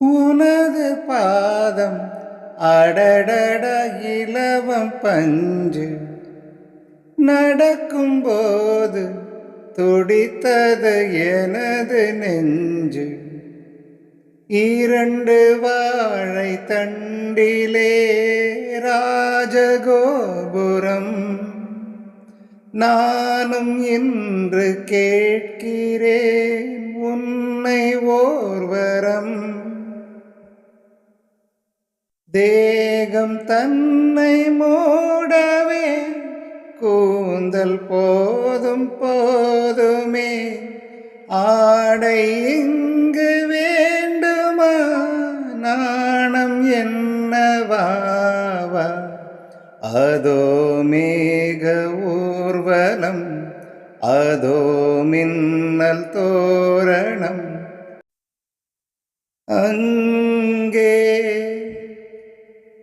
உனது பாதம் அடடட இலவம் பஞ்சு நடக்கும்போது துடித்தது எனது நெஞ்சு. இரண்டு வாழை தண்டிலே ராஜகோபுரம். நானும் இன்று கேட்கிறேன் உன்னை ஓர்வரம். தேகம் தன்னை மூடவே கூந்தல் போதும் போதுமே. ஆடை இங்கு வேண்டுமா? நாணம் என்னவாவா? அதோ மேக ஊர்வலம், அதோ மின்னல் தோரணம்.